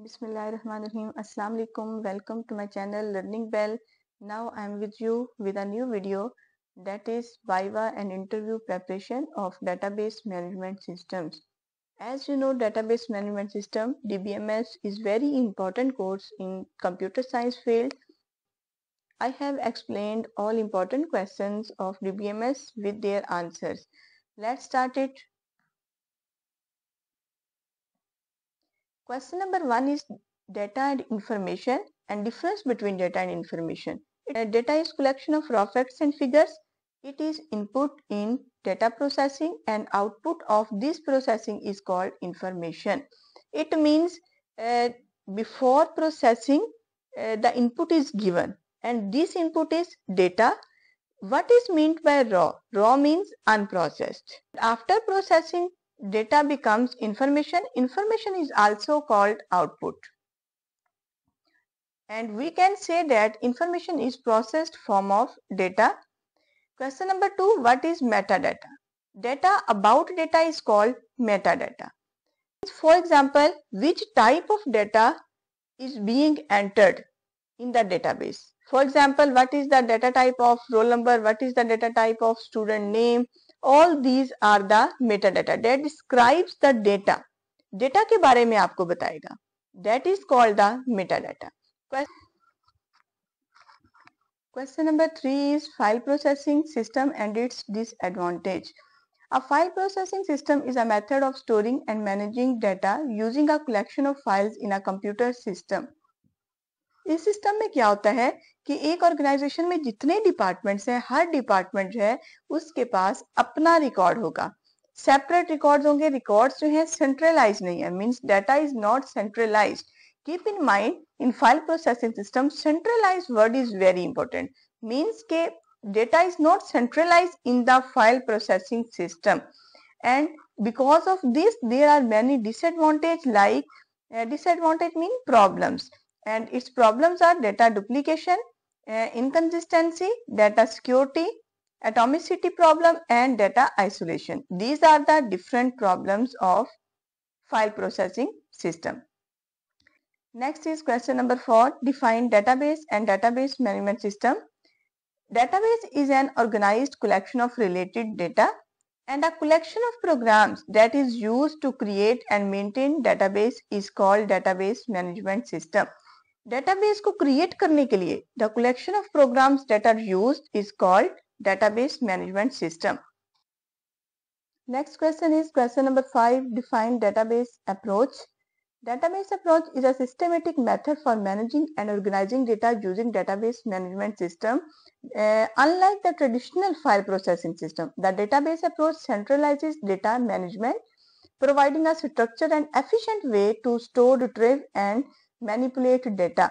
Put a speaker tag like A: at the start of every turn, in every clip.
A: Bismillahirrahmanirrahim. Assalamu alaikum. Welcome to my channel Learning Bell. Now I am with you with a new video, that is Viva and interview preparation of database management systems. As you know, database management system DBMS is very important course in computer science field. I have explained all important questions of DBMS with their answers. Let's start it. Question number 1 is data and information and difference between data and information. Data is collection of raw facts and figures. It is input in data processing and output of this processing is called information. It means before processing the input is given and this input is data. What is meant by raw? Raw means unprocessed. After processing, data becomes information. Information is also called output. And we can say that information is processed form of data. Question number 2, what is metadata? Data about data is called metadata. For example, which type of data is being entered in the database. For example, what is the data type of roll number, what is the data type of student name, all these are the metadata that describes the data. Data के बारे में आपको बताएगा. That is called the metadata. Question number 3 is file processing system and its disadvantage. A file processing system is a method of storing and managing data using a collection of files in a computer system. इस system में क्या होता है कि एक organisation में जितने departments हैं, हर डिपार्टमेंट जो है उसके पास अपना रिकॉर्ड होगा, सेपरेट रिकॉर्ड्स होंगे. रिकॉर्ड्स जो है सेंट्रलाइज नहीं है, means data is not centralised. Keep in mind in file processing system centralised word is very important. Means के data is not centralized in the file processing system, and because of this there are many disadvantages, like disadvantage mean problems, and its problems are data duplication, inconsistency, data security, atomicity problem, and data isolation. These are the different problems of file processing system. Next is question number 4, define database and database management system. Database is an organized collection of related data and a collection of programs that is used to create and maintain database is called database management system. Database को create करने के लिए the collection of programs that are used is called database management system. Next question is question number 5, define database approach. Database approach is a systematic method for managing and organizing data using database management system. Unlike the traditional file processing system, the database approach centralizes data management, providing a structured and efficient way to store, retrieve, and manipulate data.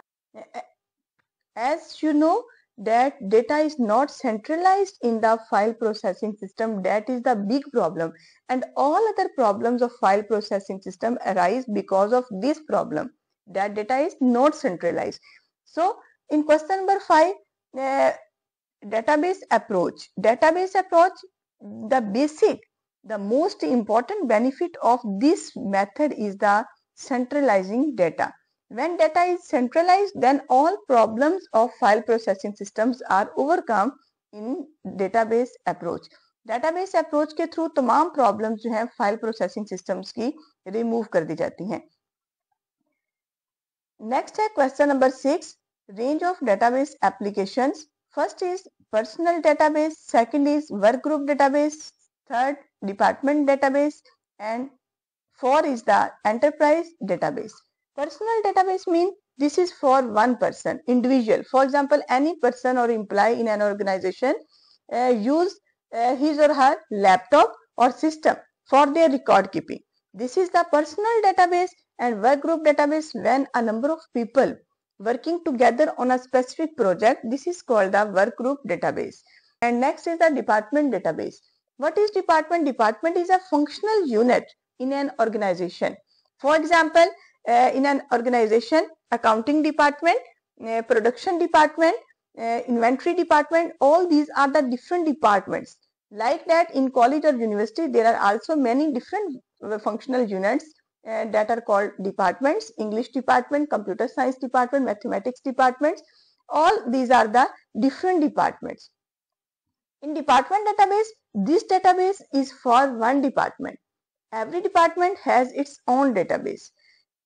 A: As you know that data is not centralized in the file processing system, that is the big problem, and all other problems of file processing system arise because of this problem, that data is not centralized. So in question number 5, database approach. Database approach, the most important benefit of this method is the centralizing data. When data is centralized, then all problems of file processing systems are overcome in database approach. Database approach के through तमाम problems जो हैं file processing systems की remove कर दी जाती हैं. Next है question number 6, range of database applications. First is personal database, second is work group database, third department database, and 4 is the enterprise database. Personal database means this is for one person, individual. For example, any person or employee in an organization use his or her laptop or system for their record keeping. This is the personal database. And work group database, when a number of people working together on a specific project, this is called the work group database. And next is the department database. What is department? Department is a functional unit in an organization. For example, in an organization, accounting department, production department, inventory department, all these are the different departments. Like that, in college or university, there are also many different functional units that are called departments: English department, computer science department, mathematics departments. All these are the different departments. In department database, this database is for one department. Every department has its own database.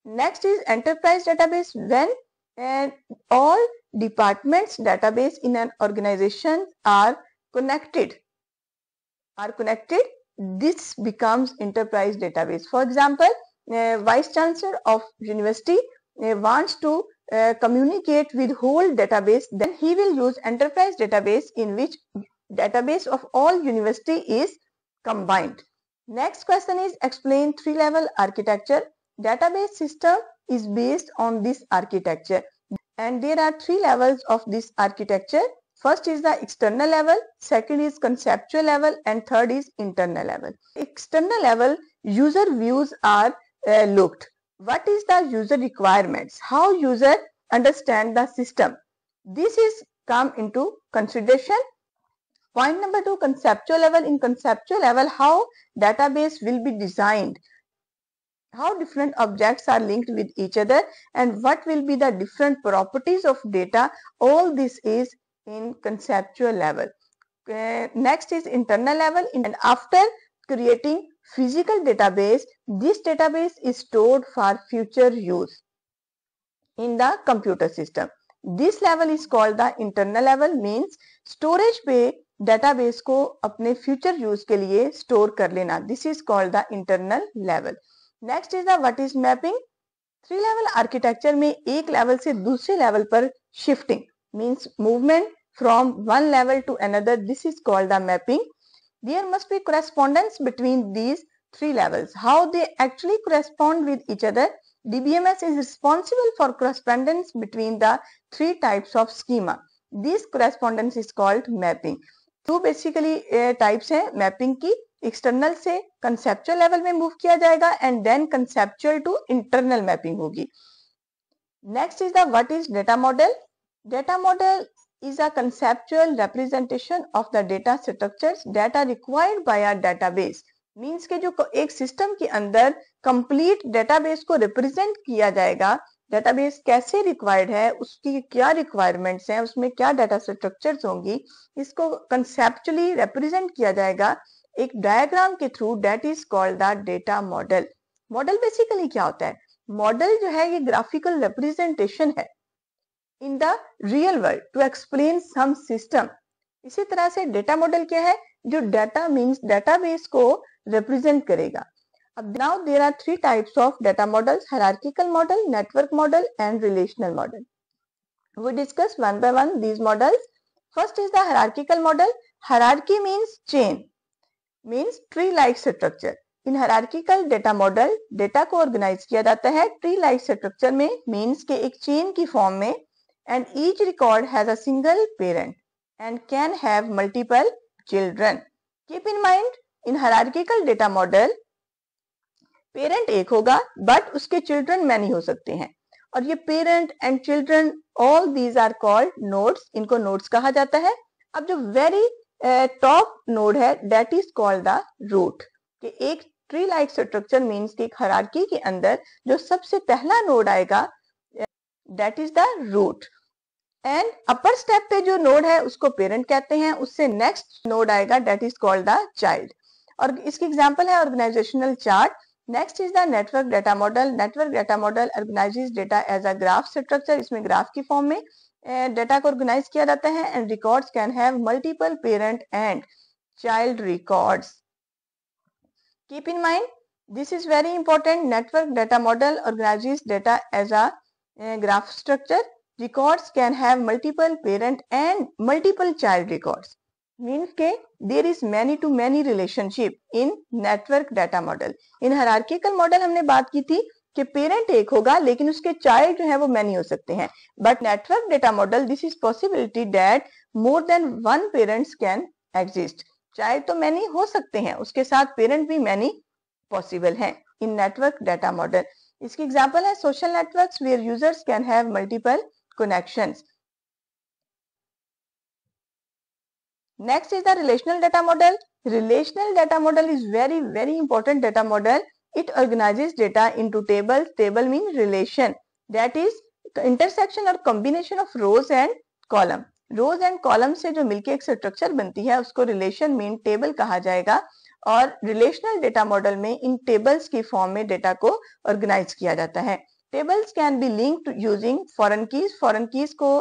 A: Next is enterprise database, when all departments database in an organization are connected. This becomes enterprise database. For example, vice chancellor of university wants to communicate with whole database, then he will use enterprise database, in which database of all university is combined. Next question is explain three-level architecture. Database system is based on this architecture, and there are three levels of this architecture. First is the external level, second is conceptual level, and third is internal level. External level, user views are looked. What is the user requirements? How user understand the system? This is come into consideration. Point number 2, conceptual level. In conceptual level, how database will be designed, how different objects are linked with each other, and what will be the different properties of data. All this is in conceptual level. Next is internal level, and after creating physical database, this database is stored for future use in the computer system. This level is called the internal level, means storage पे database को अपने future use के लिए store कर लेना. This is called the internal level. Next is the what is mapping. Three level architecture में एक level से दूसरे लेवल पर shifting, means movement from one level to another. This is called the mapping. There must be correspondence between these three levels. How they actually correspond with each other? DBMS is responsible for correspondence between the three types of schema. This correspondence is called mapping. Two basically types हैं mapping की. External से conceptual level में move किया जाएगा, and then conceptual to internal mapping होगी. Next is the what is data model. Data model is a conceptual representation of the data structures that are required by a database. Means के जो एक system के अंदर complete database को represent किया जाएगा. Database कैसे रिक्वायर्ड है, उसकी क्या रिक्वायरमेंट्स हैं, उसमें क्या डाटा स्ट्रक्चर्स होंगी, इसको कंसेप्चुअली रिप्रेजेंट किया जाएगा एक डायग्राम के through. That is called the data model. Model basically क्या होता है? मॉडल जो है ये ग्राफिकल रिप्रेजेंटेशन है in the real world to explain some system. इसी तरह से डेटा मॉडल क्या है? जो डाटा मीन्स डेटाबेस को रिप्रेजेंट करेगा. अब now there are three types of data models: hierarchical model, network model and relational model. We discuss one by one these models. First is the hierarchical model. Hierarchy means chain, means tree like structure. In hierarchical data model data को organise किया जाता है tree like structure में, means के एक chain की form में, and each record has a single parent and can have multiple children. Keep in mind, in hierarchical data model parent एक होगा बट उसके चिल्ड्रन मैनी हो सकते हैं, और ये parent and children all these are called nodes. इनको nodes कहा जाता है. अब जो वेरी टॉप नोड है that is called the root. कि एक ट्री लाइक स्ट्रक्चर मीन्स कि एक हायरार्की के अंदर जो सबसे पहला नोड आएगा that is the root. And upper step पे जो नोड है उसको पेरेंट कहते हैं. उससे नेक्स्ट नोड आएगा that is called the child. और इसकी एग्जांपल है organisational chart. Next is the network data model. Network data model organises data as a graph structure. इसमें ग्राफ की फॉर्म में डेटा को ऑर्गेनाइज किया जाता है. And records can have multiple parent and child records. Keep in mind, this is very important. Network data model organizes data as a graph structure. Records can have multiple parent and multiple child records. Means के there is many to many relationship in network data model. In hierarchical model हमने बात की थी कि parent एक होगा लेकिन उसके चाइल्ड जो है वो मैनी हो सकते हैं. But network data model this is possibility that more than one parents can exist. Child तो मैनी हो सकते हैं, उसके साथ पेरेंट भी मैनी पॉसिबल हैं इन नेटवर्क डेटा मॉडल. इसकी एग्जांपल है social networks where users can have multiple connections. Next is the relational data model. Relational data model is very important data model It organizes data into tables. Table means relation, that is intersection or combination of rows and column. Rows and column से जो मिलके एक structure बनती है उसको relation mean table कहा जाएगा, और रिलेशनल डेटा मॉडल में इन टेबल्स की फॉर्म में डेटा को ऑर्गेनाइज किया जाता है. Tables can be linked using foreign keys को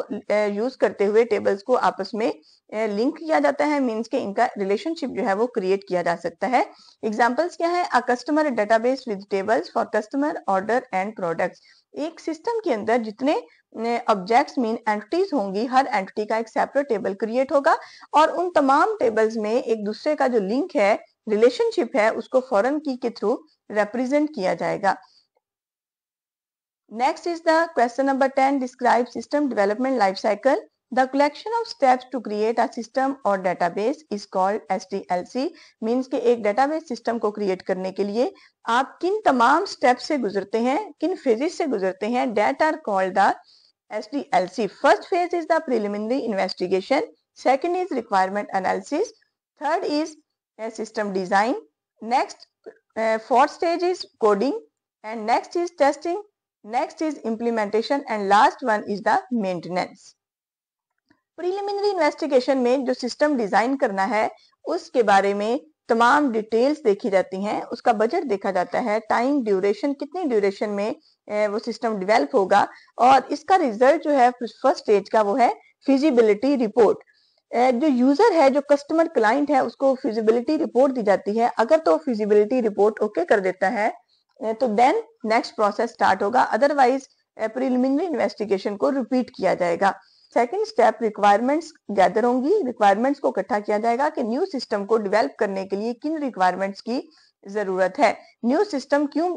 A: यूज करते हुए टेबल्स को आपस में लिंक किया जाता है, मींस के इनका रिलेशनशिप जो है वो क्रिएट किया जा सकता है. एग्जांपल्स क्या है? A customer database with tables for customer order and products. एक सिस्टम के अंदर जितने ऑब्जेक्ट्स मीन एंटिटीज होंगी, हर एंटिटी का एक सेपरेट टेबल क्रिएट होगा और उन तमाम टेबल्स में एक दूसरे का जो लिंक है, रिलेशनशिप है, उसको फॉरेन की के थ्रू रिप्रेजेंट किया जाएगा. Next is the question number 10. Describe system development life cycle. The collection of steps to create a system or database is called SDLC. Means कि एक database system को create करने के लिए आप किन तमाम steps से गुजरते हैं, किन phases से गुजरते हैं, that are called the SDLC. First phase is the preliminary investigation. Second is requirement analysis. Third is system design. Next, fourth stage is coding, and next is testing. Next is implementation and last one is the maintenance. Preliminary investigation में जो system design करना है उसके बारे में तमाम details देखी जाती हैं, उसका बजट देखा जाता है, टाइम ड्यूरेशन, कितनी ड्यूरेशन में वो सिस्टम डेवलप होगा, और इसका रिजल्ट जो है फर्स्ट स्टेज का वो है फिजिबिलिटी रिपोर्ट. जो यूजर है, जो कस्टमर क्लाइंट है, उसको फिजिबिलिटी रिपोर्ट दी जाती है. अगर तो फिजिबिलिटी रिपोर्ट ओके कर देता है तो देन नेक्स्ट प्रोसेस स्टार्ट होगा, अदरवाइज प्रिलिमिनरी इन्वेस्टिगेशन को रिपीट किया जाएगा. सेकंड स्टेप रिक्वायरमेंट्स गैदर होंगी, रिक्वायरमेंट्स को इकट्ठा किया जाएगा कि न्यू सिस्टम को डेवलप करने के लिए किन रिक्वायरमेंट्स की जरूरत है, न्यू सिस्टम क्यों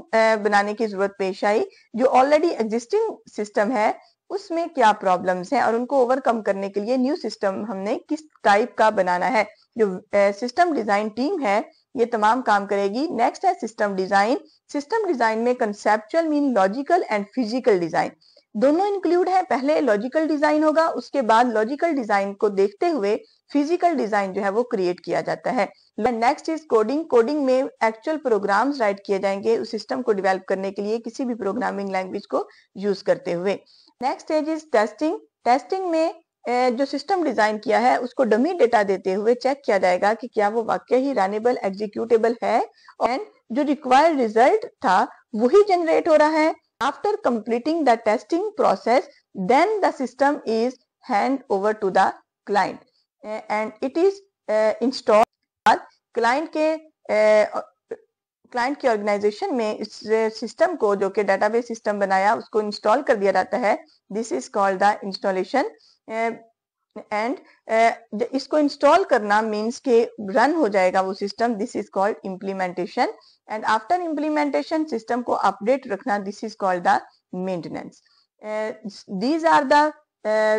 A: बनाने की जरूरत पेश आई, जो ऑलरेडी एग्जिस्टिंग सिस्टम है उसमें क्या प्रॉब्लम्स हैं और उनको ओवरकम करने के लिए न्यू सिस्टम हमने किस टाइप का बनाना है. जो सिस्टम डिजाइन टीम है ये तमाम काम करेगी. नेक्स्ट है सिस्टम डिजाइन. सिस्टम डिजाइन में conceptual mean logical and physical design दोनों इंक्लूड है. पहले लॉजिकल डिजाइन होगा, उसके बाद लॉजिकल डिजाइन को देखते हुए फिजिकल डिजाइन जो है वो क्रिएट किया जाता है. Next is coding. कोडिंग में एक्चुअल प्रोग्राम्स राइट किए जाएंगे उस सिस्टम को डेवलप करने के लिए किसी भी प्रोग्रामिंग लैंग्वेज को यूज करते हुए. Next stage is testing. Testing में जो सिस्टम डिजाइन किया है उसको डमी डेटा देते हुए चेक किया जाएगा कि क्या वो वाकई ही रनेबल एग्जीक्यूटेबल है एंड जो रिक्वायर्ड रिजल्ट था वही जनरेट हो रहा है. After completing the testing process then the system is hand over to the client and it is install. Client के ऑर्गेनाइजेशन में इस सिस्टम को, जो कि डेटाबेस सिस्टम बनाया, उसको इंस्टॉल कर दिया जाता है. This is called the installation. And इसको इंस्टॉल करना मींस के रन हो जाएगा वो सिस्टम. This is called implementation. And after implementation system को अपडेट रखना, this is called the maintenance. These are the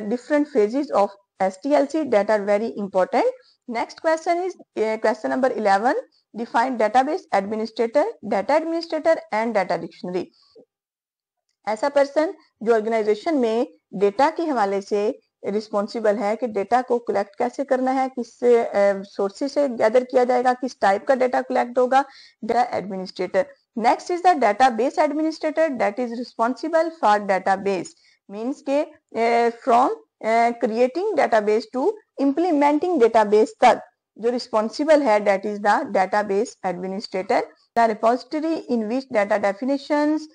A: different phases of SDLC that are very important. Next question is question number 11. Define database administrator, data administrator and data dictionary. ऐसा person जो organisation में data के हवाले से responsible है कि data को collect कैसे करना है, किस सोर्सेस से गैदर किया जाएगा, किस टाइप का डेटा कलेक्ट होगा, data administrator. Next is the database administrator that is responsible for database. Means के from creating database to implementing database तक जो रिस्पॉन्सिबल है that is the database administrator. The repository in which data definitions,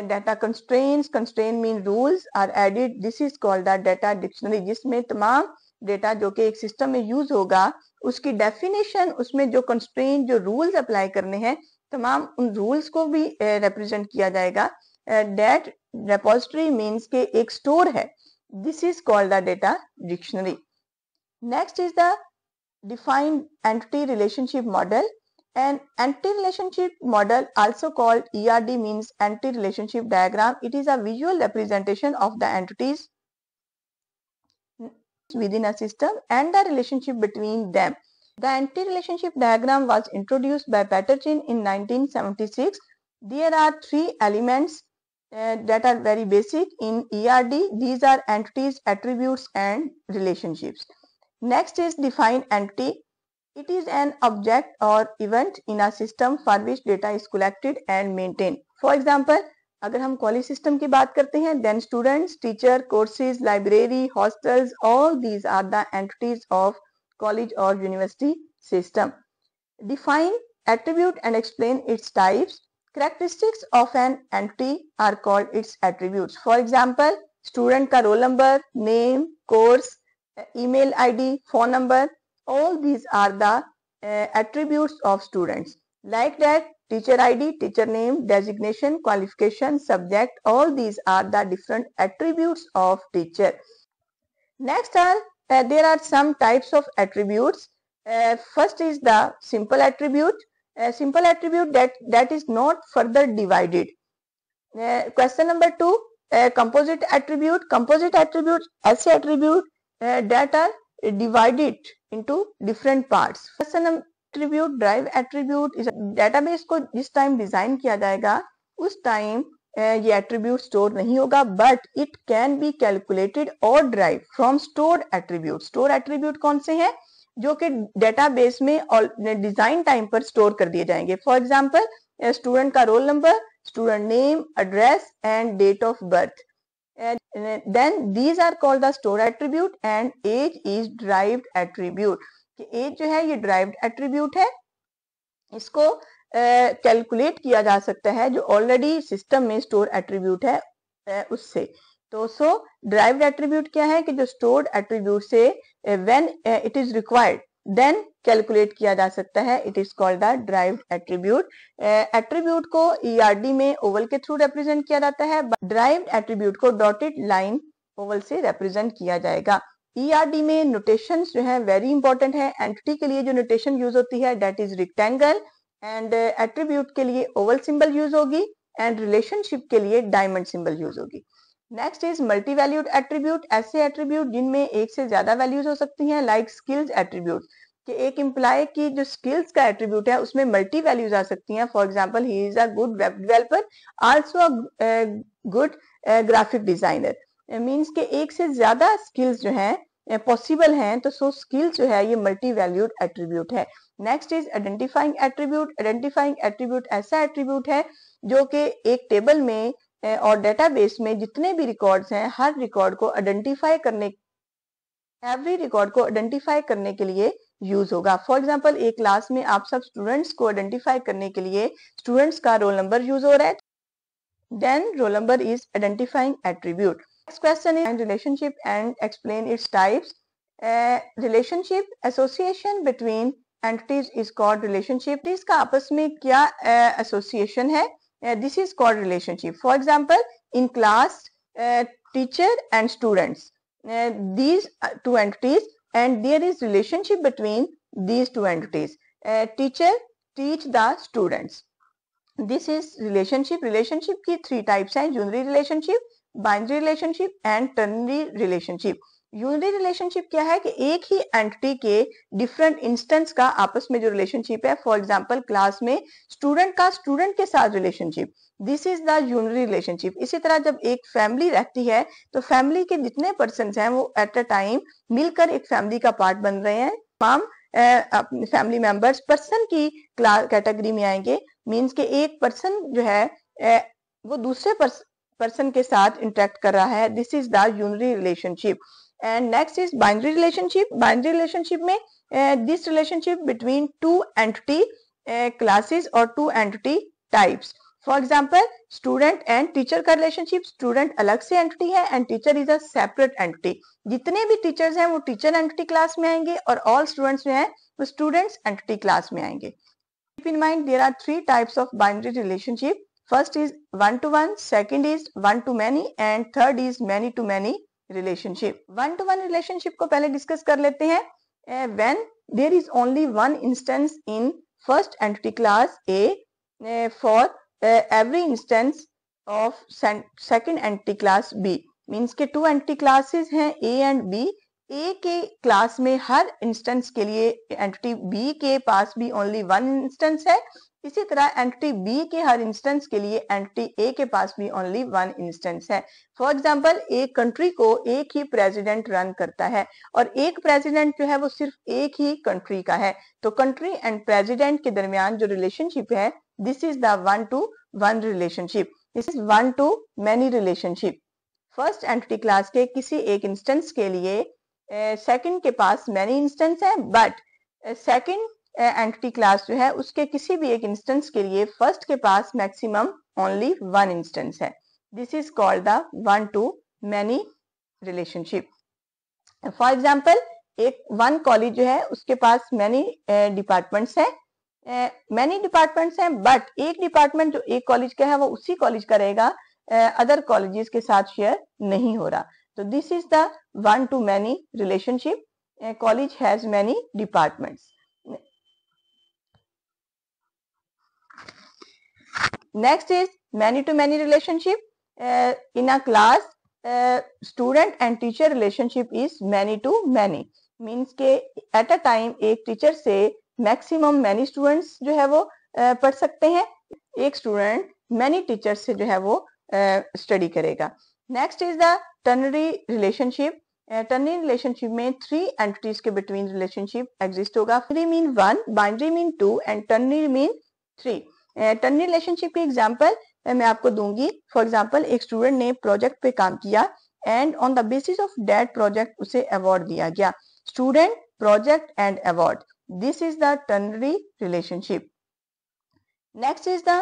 A: data constraint mean rules are added, this is called the data dictionary. जिसमें तमाम data जो कि एक system में use होगा उसकी डेफिनेशन, उसमें जो कंस्ट्रेंट, जो रूल्स अप्लाई करने हैं, तमाम उन रूल्स को भी रिप्रेजेंट किया जाएगा. डेट रेपोजिटरी मीन्स के एक स्टोर है. This is called the data dictionary. Next is the defined entity relationship model. An entity relationship model, also called ERD, means entity relationship diagram. It is a visual representation of the entities within a system and the relationship between them. The entity relationship diagram was introduced by Peterson in 1976. There are three elements that are very basic in ERD. These are entities, attributes and relationships. Next is define entity. It is an object or event in a system for which data is collected and maintained. For example, अगर हम college system की बात करते हैं, then students, teacher, courses, library, hostels, all these are the entities of college or university system. Define attribute and explain its types. Characteristics of an entity are called its attributes. For example, student का roll number, name, course, email ID, phone number, all these are the attributes of students. Like that, teacher ID, teacher name, designation, qualification, subject, all these are the different attributes of teacher. Next are there are some types of attributes. First is the simple attribute. Simple attribute that is not further divided. Question number 2, composite attribute. Composite attribute ऐसे attribute that are divided into different parts. Question attribute, drive attribute is database को जिस time design किया जाएगा उस time ये attribute store नहीं होगा, but it can be calculated और drive from stored attribute. Store attribute कौन से हैं? जो कि डेटाबेस में डिजाइन टाइम पर स्टोर कर दिए जाएंगे. फॉर एग्जांपल, स्टूडेंट का roll number, student name, address and date of birth. then these are called the store attribute and age is derived attribute. कि एज जो है ये derived attribute है, इसको कैलकुलेट किया जा सकता है जो ऑलरेडी सिस्टम में स्टोर एट्रीब्यूट है उससे. तो सो derived एट्रीब्यूट क्या है कि जो स्टोर्ड एट्रीब्यूट से when it is required then calculate किया जा सकता है. It is called the derived attribute. Attribute को ERD में ओवल के थ्रू रिप्रेजेंट किया जाता है. derived एट्रीब्यूट को डॉटेड लाइन ओवल से रिप्रेजेंट किया जाएगा. ERD में नोटेशंस जो है वेरी इंपॉर्टेंट है. एंटिटी के लिए जो नोटेशन यूज होती है that is rectangle and attribute के लिए ओवल सिंबल यूज होगी एंड रिलेशनशिप के लिए डायमंड सिंबल यूज होगी. Next is multi valued attribute. ऐसे एट्रीब्यूट जिनमें एक से ज्यादा वैल्यूज हो सकती हैं, लाइक स्किल्स एट्रीब्यूट कि एक एम्प्लॉय की जो स्किल्स का एट्रीब्यूट है उसमें मल्टी वैल्यूज आ सकती हैं. For example, he is a good web developer, also a good graphic designer. Means के एक से ज्यादा स्किल्स जो हैं पॉसिबल हैं, तो सो स्किल्स जो है ये मल्टी वैल्यूड एट्रीब्यूट है. Next is identifying attribute. Identifying attribute ऐसा एट्रीब्यूट है जो कि एक टेबल में और डेटाबेस में जितने भी रिकॉर्ड्स हैं हर रिकॉर्ड को आइडेंटिफाई करने, एवरी रिकॉर्ड को आइडेंटिफाई करने के लिए यूज होगा. फॉर एग्जांपल, एक क्लास में आप सब स्टूडेंट्स को आइडेंटिफाई करने के लिए स्टूडेंट्स का रोल नंबर यूज हो रहा है, then roll number is identifying attribute. Next question is relationship and explain its types. Relationship, association between entities is called relationship. इसका आपस में क्या association है? This is called relationship. For example, in class, teacher and students. These two entities and there is relationship between these two entities. Teacher teach the students. This is relationship. Relationship की three types हैं: unary relationship, binary relationship and ternary relationship. Unary relationship क्या है कि एक ही entity के different instance का आपस में जो रिलेशनशिप है. फॉर एग्जांपल, क्लास में स्टूडेंट का स्टूडेंट के साथ relationship, this is the unary relationship. इसी तरह जब एक फैमिली रहती है तो फैमिली के जितने पर्सन हैं वो एट अ टाइम मिलकर एक फैमिली का पार्ट बन रहे हैं. तमाम फैमिली मेंबर्स पर्सन की क्लास कैटेगरी में आएंगे. मीन्स के एक पर्सन जो है वो दूसरे पर्सन के साथ इंटरेक्ट कर रहा है. This is the unary relationship. And next is binary relationship. Binary relationship में this relationship between two entity classes और two entity types. For example, student and teacher का रिलेशनशिप. स्टूडेंट अलग से एंटिटी है and teacher is a separate entity. जितने भी teachers हैं वो टीचर एंटिटी क्लास में आएंगे और ऑल स्टूडेंट्स जो हैं वो स्टूडेंट्स एंटिटी क्लास में आएंगे. Keep in mind there are three types of binary relationship. First is one-to-one, second is one-to-many and third is many-to-many relationship. One-to-one relationship को पहले डिस्कस कर लेते हैं. When there is only one instance in first entity class A for every instance of second entity class B. Means के two entity classes हैं A and B. ए के class में हर instance के लिए एंटिटी बी के पास भी ओनली वन इंस्टेंस है, इसी तरह एंटिटी बी के हर इंस्टेंस के लिए एंटिटी ए के पास भी ओनली वन इंस्टेंस है। फॉर एग्जांपल, एक कंट्री को एक ही प्रेसिडेंट रन करता है और एक प्रेसिडेंट जो है वो सिर्फ एक ही कंट्री का है, तो कंट्री एंड प्रेसिडेंट के दरमियान जो रिलेशनशिप है, this is the one to one relationship, this is one to many relationship. First entity class के किसी एक इंस्टेंस के लिए सेकंड के पास मैनी इंस्टेंस है, बट सेकंड एंटिटी क्लास जो है उसके किसी भी एक इंस्टेंस के लिए फर्स्ट के पास मैक्सिमम ओनली वन इंस्टेंस है। This is called the one to many relationship. For example, एक वन कॉलेज जो है उसके पास मैनी डिपार्टमेंट्स है, मैनी डिपार्टमेंट्स हैं, बट एक डिपार्टमेंट जो एक कॉलेज का है वो उसी कॉलेज का रहेगा, अदर कॉलेजेस के साथ शेयर नहीं हो रहा। तो this is the one to many relationship, college has many departments. Next is many to many relationship. In a class student and teacher relationship is many to many, means के at a time एक टीचर से maximum many students जो है वो पढ़ सकते हैं, एक स्टूडेंट मैनी टीचर्स से जो है वो स्टडी करेगा। Next is the ternary relationship. Ternary relationship में थ्री एंटिटीज के बिटवीन रिलेशनशिप एग्जिस्ट होगा। Ternary mean one, binary mean two and ternary mean three. Ternary relationship की एग्जांपल मैं आपको दूंगी। फॉर एग्जांपल, एक स्टूडेंट ने प्रोजेक्ट पे काम किया and on the basis of that project उसे अवार्ड दिया गया। Student, project and award, this is the ternary relationship. Next is the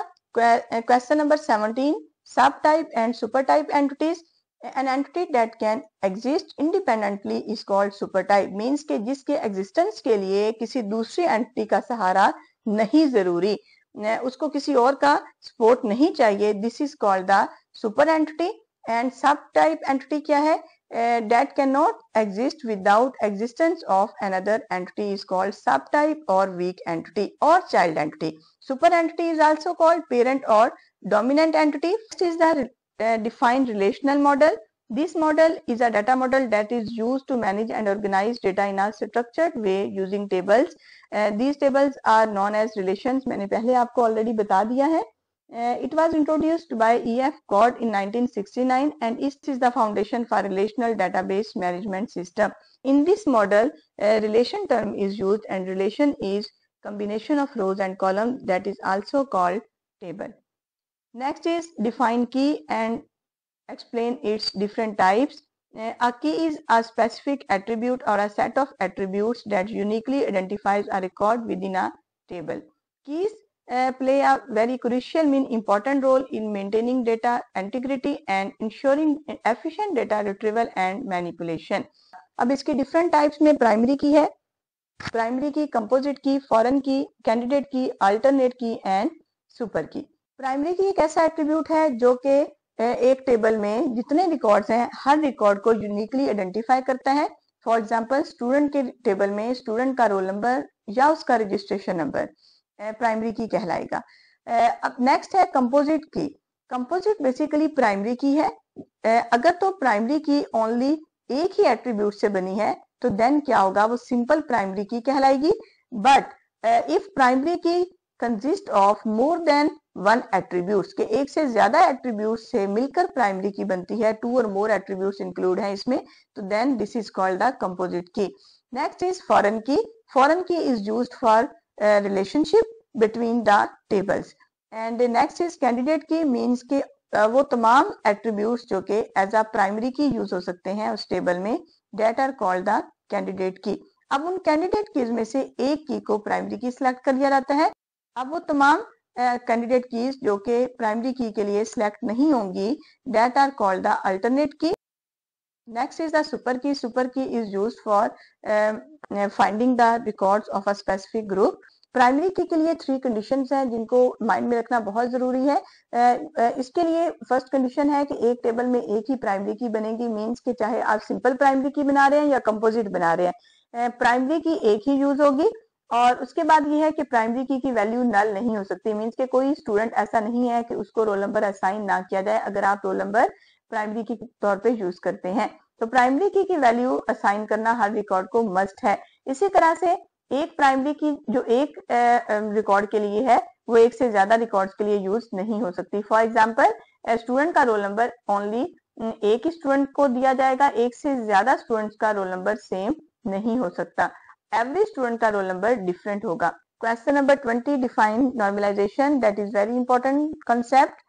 A: question number 17, subtype and supertype entities. An entity that can exist independently is called supertype, means के जिसके existence के लिए किसी दूसरी entity का सहारा नहीं जरूरी, उसको किसी और का support नहीं चाहिए, this is called the super entity. And subtype entity क्या है? That cannot exist without existence of another entity is called subtype or weak entity or child entity. Super entity is also called parent or dominant entity. Next is the defined relational model. This model is a data model that is used to manage and organize data in a structured way using tables. These tables are known as relations. मैंने पहले आपको already बता दिया है। It was introduced by E.F. Codd in 1969 and it is the foundation for relational database management system. In this model, a relation term is used and relation is combination of rows and columns that is also called table. Next is define key and explain its different types. A key is a specific attribute or a set of attributes that uniquely identifies a record within a table. Keys play a very crucial important role in maintaining data integrity and ensuring efficient data retrieval and manipulation. अब इसके different types में primary की है, primary की, composite की, foreign की, candidate की, alternate की and super की। primary की एक ऐसा attribute है जो कि एक टेबल में जितने रिकॉर्ड्स हैं हर रिकॉर्ड को यूनिकली आइडेंटिफाई करता है। फॉर एग्जांपल, स्टूडेंट के टेबल में स्टूडेंट का रोल नंबर या उसका रजिस्ट्रेशन नंबर प्राइमरी की कहलाएगा। अब नेक्स्ट है composite key. Composite basically primary की है। अगर तो प्राइमरी की ओनली एक ही एट्रीब्यूट से बनी है तो देन क्या होगा, वो सिंपल प्राइमरी की कहलाएगी। बट इफ प्राइमरी की consist of more than one attributes, के एक से ज्यादा एट्रीब्यूट्स से मिलकर प्राइमरी की बनती है, टू और मोर एट्रीब्यूट्स इंक्लूड हैं इसमें, तो then this is called the composite key. Next is foreign key. Foreign key is used for relationship between the tables. And next is candidate key, means के वो तमाम एट्रीब्यूट्स जो कि as a primary key use हो सकते हैं उस table में, that are called the candidate key. अब उन कैंडिडेट कीज में से एक की को प्राइमरी की सिलेक्ट कर लिया जाता है। अब वो तमाम कैंडिडेट कीज जो कि प्राइमरी की के लिए सिलेक्ट नहीं होंगी, that are called the alternate key. Next is the super key. Super key is used for finding the records of a specific group. Primary key के लिए थ्री कंडीशंस हैं जिनको माइंड में रखना बहुत जरूरी है। इसके लिए फर्स्ट कंडीशन है कि एक टेबल में एक ही प्राइमरी की बनेगी, मींस कि चाहे आप सिंपल प्राइमरी की बना रहे हैं या कंपोजिट बना रहे हैं, प्राइमरी की एक ही यूज होगी। और उसके बाद ये है कि प्राइमरी की वैल्यू नल नहीं हो सकती, मींस कि कोई स्टूडेंट ऐसा नहीं है कि उसको रोल नंबर असाइन ना किया जाए अगर आप रोल नंबर प्राइमरी की तौर पे यूज करते हैं। तो प्राइमरी की वैल्यू असाइन करना हर रिकॉर्ड को मस्ट है। इसी तरह से एक प्राइमरी की जो एक रिकॉर्ड के लिए है वो एक से ज्यादा रिकॉर्ड्स के लिए यूज नहीं हो सकती। फॉर एग्जाम्पल स्टूडेंट का रोल नंबर ओनली एक स्टूडेंट को दिया जाएगा, एक से ज्यादा स्टूडेंट्स का रोल नंबर सेम नहीं हो सकता। एवरी स्टूडेंट का रोल नंबर डिफरेंट होगा। Question number 20, define normalisation, that is very important concept.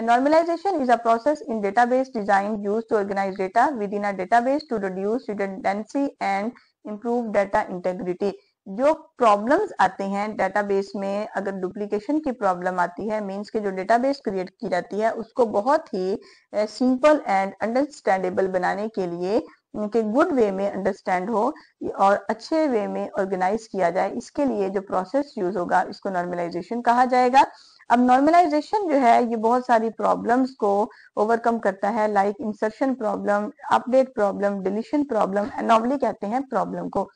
A: Normalization is a process in database designed used to organize data within a database to reduce redundancy and improve data integrity. जो problems आते हैं database में, अगर duplication की problem आती है, means के जो डेटाबेस क्रिएट की जाती है उसको बहुत ही सिंपल एंड अंडरस्टैंडेबल बनाने के लिए कि गुड वे में अंडरस्टैंड हो और अच्छे वे में ऑर्गेनाइज किया जाए, इसके लिए जो प्रोसेस यूज होगा इसको नॉर्मलाइजेशन कहा जाएगा। अब नॉर्मलाइजेशन जो है ये बहुत सारी प्रॉब्लम्स को ओवरकम करता है, like insertion problem, update problem, deletion problem, anomaly कहते हैं प्रॉब्लम को।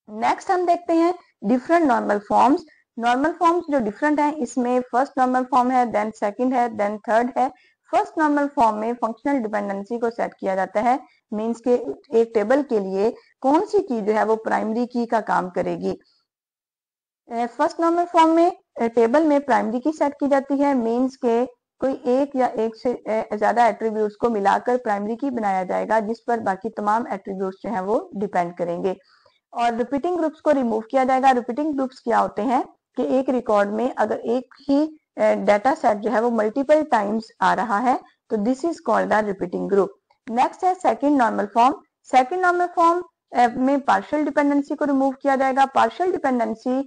A: नेक्स्ट हम देखते हैं different normal forms. Normal forms जो डिफरेंट है, इसमें फर्स्ट नॉर्मल फॉर्म है, देन सेकंड है, देन थर्ड है। फर्स्ट नॉर्मल फॉर्म में फंक्शनल डिपेंडेंसी को सेट किया जाता है, मींस के एक टेबल के लिए कौन सी की जो है वो प्राइमरी की का काम करेगी। फर्स्ट नॉर्मल फॉर्म में टेबल में प्राइमरी की सेट की जाती है, मींस के कोई एक या एक से ज्यादा एट्रीब्यूट्स को मिलाकर प्राइमरी की बनाया जाएगा जिस पर बाकी तमाम एट्रीब्यूट्स जो हैं वो डिपेंड करेंगे। और रिपीटिंग ग्रुप्स को रिमूव किया जाएगा। रिपीटिंग ग्रुप्स क्या होते हैं कि एक रिकॉर्ड में अगर एक ही डाटा सेट जो है वो मल्टीपल टाइम्स आ रहा है तो this is called the repeating group. Next है second normal form. Second normal form में पार्शियल डिपेंडेंसी को रिमूव किया जाएगा। पार्शियल डिपेंडेंसी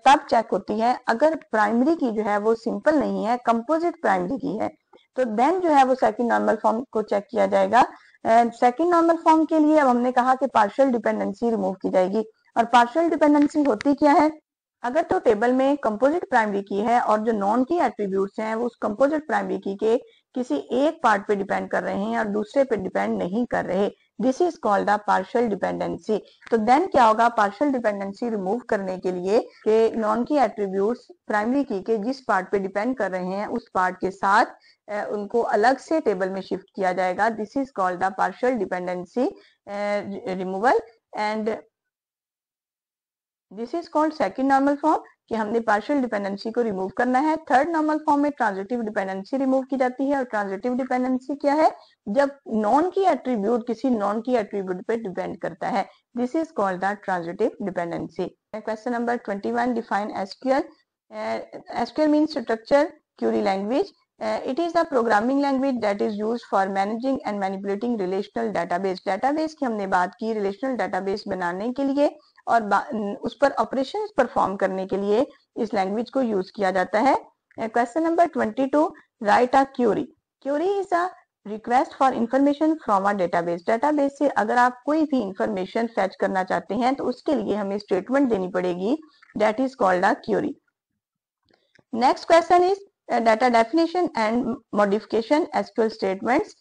A: तब चेक होती है अगर प्राइमरी की जो है वो सिंपल नहीं है, कंपोजिट प्राइमरी की है, तो देन जो है वो सेकंड नॉर्मल फॉर्म को चेक किया जाएगा। सेकंड नॉर्मल फॉर्म के लिए अब हमने कहा कि पार्शियल डिपेंडेंसी रिमूव की जाएगी। और पार्शियल डिपेंडेंसी होती क्या है, अगर तो टेबल में कंपोजिट प्राइमरी की है और जो नॉन की एट्रीब्यूट्स हैं वो उस कंपोजिट प्राइमरी की के किसी एक पार्ट पे डिपेंड कर रहे हैं और दूसरे पे डिपेंड नहीं कर रहे, this is called the partial dependency. तो देन क्या होगा, पार्शियल डिपेंडेंसी रिमूव करने के लिए कि नॉन की एट्रीब्यूट्स प्राइमरी की के जिस पार्ट पे डिपेंड कर रहे हैं उस पार्ट के साथ उनको अलग से टेबल में शिफ्ट किया जाएगा, this is called the partial dependency removal. And this is called second normal form कि हमने पार्शियल डिपेंडेंसी को रिमूव करना है। थर्ड नॉर्मल फॉर्म में ट्रांजिटिव डिपेंडेंसी रिमूव की जाती है। और ट्रांजिटिव डिपेंडेंसी क्या है, जब नॉन की एट्रीब्यूट किसी नॉन की एट्रीब्यूट पे डिपेंड करता है, this is called the transitive dependency. Question number 21, define SQL. SQL means structure query language. It is the programming language that is used for managing and manipulating relational database. database की हमने बात की, relational database बनाने के लिए और उस पर ऑपरेशंस परफॉर्म करने के लिए इस लैंग्वेज को यूज किया जाता है। Question number 22, write a query. Query is a request for information from a database. Database से अगर आप कोई भी इंफॉर्मेशन फेच करना चाहते हैं तो उसके लिए हमें स्टेटमेंट देनी पड़ेगी, that is called a query. Next question is data definition and modification SQL statements.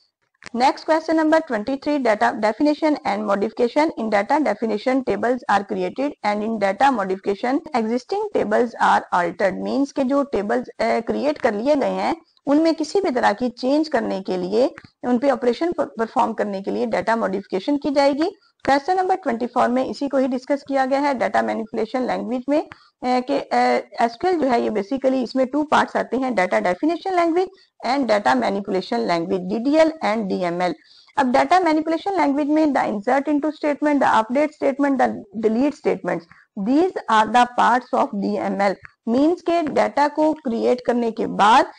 A: Next question number 23, data definition and modification. In data definition tables are created and in data modification existing tables are altered. Means के जो tables create कर लिए गए हैं उनमें किसी भी तरह की चेंज करने के लिए, उन पे ऑपरेशन परफॉर्म करने के लिए डाटा मॉडिफिकेशन की जाएगी। क्वेश्चन नंबर 24 में इसी को ही डिस्कस किया गया है डाटा मैनिपुलेशन लैंग्वेज में कि एसक्यूएल जो है ये बेसिकली इसमें टू पार्ट्स आते हैं, data definition language and data manipulation language, DDL and DML. अब डाटा मैनिपुलेशन लैंग्वेज में the insert into statement, the update statement, the delete statements, these are the parts of DML. Means के data को create करने के बाद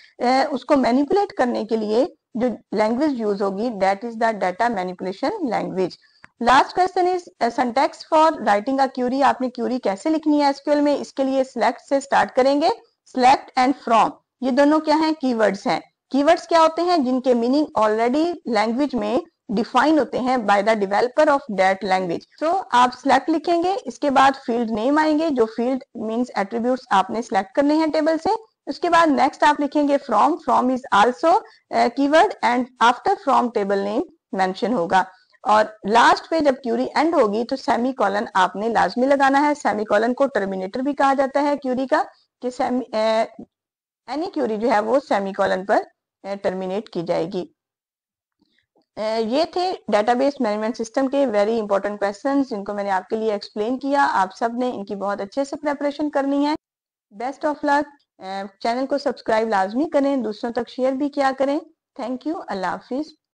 A: उसको manipulate करने के लिए जो लैंग्वेज यूज होगी, that is the data manipulation language. Last question is syntax for writing a query. आपने क्यूरी कैसे लिखनी है एसक्यूएल में, इसके लिए सिलेक्ट से स्टार्ट करेंगे। सिलेक्ट एंड फ्रॉम ये दोनों क्या हैं, कीवर्ड्स हैं। कीवर्ड्स क्या होते हैं, जिनके मीनिंग ऑलरेडी लैंग्वेज में डिफाइन होते हैं by the developer of that language. So आप सिलेक्ट लिखेंगे, इसके बाद फील्ड नेम आएंगे, जो फील्ड मींस एट्रीब्यूट्स आपने सिलेक्ट करने हैं टेबल से। उसके बाद नेक्स्ट आप लिखेंगे from, from is also keyword and after from table name mention होगा। और लास्ट पे जब क्यूरी एंड होगी तो सेमी कॉलन आपने लाजमी लगाना है। सेमी कॉलन को टर्मिनेटर भी कहा जाता है क्यूरी का, कि एनी क्यूरी जो है वो सेमी कॉलन पर टर्मिनेट की जाएगी। ये थे डेटाबेस मैनेजमेंट सिस्टम के वेरी इंपॉर्टेंट क्वेश्चंस जिनको मैंने आपके लिए एक्सप्लेन किया। आप सब ने इनकी बहुत अच्छे से प्रेपरेशन करनी है। Best of luck. चैनल को सब्सक्राइब लाजमी करें, दूसरों तक शेयर भी किया करें। Thank you. Allah Hafiz.